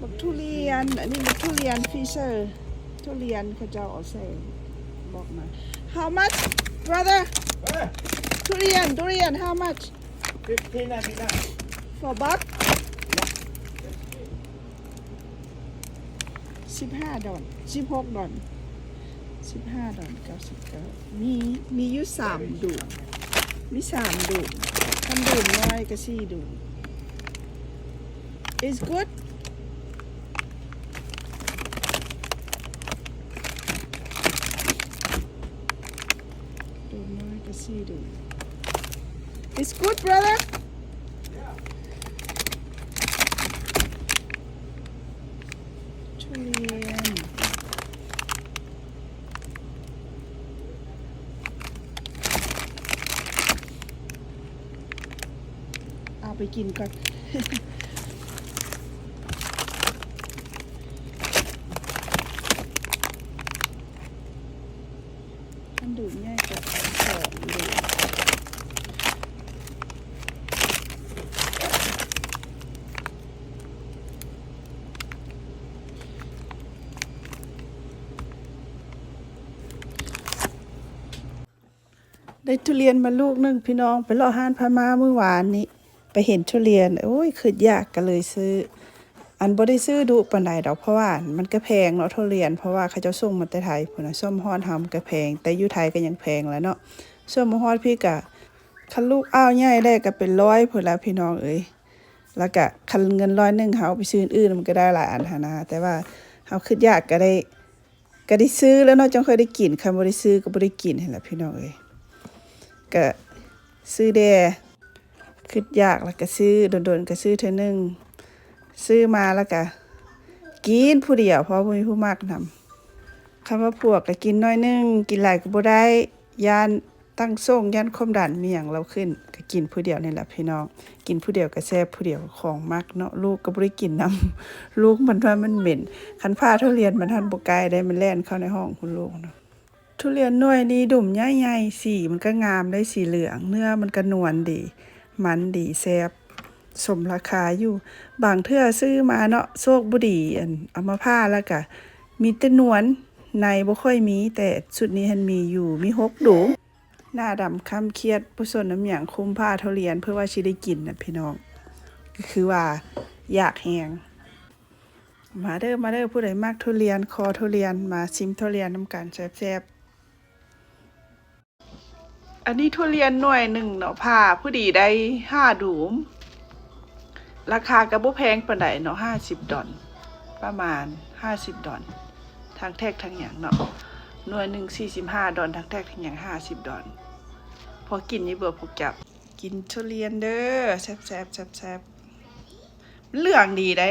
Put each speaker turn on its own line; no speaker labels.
บักทุเรียนอันนี้บักทุเรียนฟิชเชอร์ทุเรียนเขาจะเอาใส่บอกมา how much brother ทุเรียน how much
15
for buck $15 $16 $15.99มีอยู่3ดูมี3ดูคันดูน้อยก็4ดู is goodดูน้อยก็4ดู is good brotherทุเรียนเอาไปกินก่อน อันดูง่ายกว่า2ดูได้ทุเรียนมาลูกนึงพี่น้องไปรอห้านพม่าเมื่อวานนี้ไปเห็นทุเรียนโอ้ยคือยากก็เลยซื้ออันบ่ได้ซื้อดุปานใดดอกเพราะว่ามันก็แพงเนาะทุเรียนเพราะว่าเขาจะส่งมาแต่ไทยพุ่นน่ะส้มฮ้อนเฮามันก็แพงแต่อยู่ไทยก็ยังแพงแล้วเนาะส้มฮ้อนพี่ก็คันลูกอ้าวใหญ่ได้ก็เป็น100พุ่นแล้วพี่น้องเอ้ยแล้วก็คันเงิน100นึงเฮาไปซื้ออื่นมันก็ได้หลายอันหั่นนะแต่ว่าเฮาคิดยากก็ได้ซื้อแล้วเนาะจังค่อยได้กินคันบ่ได้ซื้อก็บ่ได้กินหั่นล่ะพี่น้องเอ้ยก็ซื้อแด่คิดยากแล้วก็ซื้อโดนๆก็ซื้อเทื่อนึงซื้อมาแล้วก็กินผู้เดียวเพราะบ่มีผู้มักนำคำว่าพวกก็กินน้อยนึงกินหลายก็บ่ได้ย่านตั้งทรงย่านความดันมีหยังเราขึ้นก็กินผู้เดียวนี่แหละพี่น้องกินผู้เดียวก็แซ่บผู้เดียวของมักเนาะลูกก็บ่ได้กินนำ ลูกมันว่ามันเหม็นคันพาทุเรียนมันทันบ่ไกลได้มันแล่นเข้าในห้องคุณลูกเนาะทุเรียนหน่วยนี้ดุ่มใหญ่ๆสีมันก็งามได้สีเหลืองเนื้อมันก็นวลดีมันดีแซ่บสมราคาอยู่บางเทื่อซื้อมาเนาะโชคบ่ดีเอามาผ่าแล้วก็มีแต่นวลในบ่ค่อยมีแต่ชุดนี้มันมีอยู่มี6ดูหน้าดำค้ำเครียดบ่สนน้ำหยังคุมผ้าทุเรียนเพื่อว่าสิได้กินน่ะพี่น้องก็คือว่าอยากแฮงมาเด้อผู้ใดมักทุเรียนคอทุเรียนมาชิมทุเรียนนำกันแซ่บๆอันนี้ทุเรียนหน่วยหนึ่งเนาะผ่าผู้ดีได้5ดูมราคาก็บ่แพงปานใดเนาะ$50ประมาณ$50ทั้งแท็กทั้งหยังเนาะหน่วยหนึ่ง$45ทั้งแท็กทั้งหยัง$50พอกินนี่เบื่อพวกจับกินทุเรียนเด้อแซ่บๆเหลืองดีได้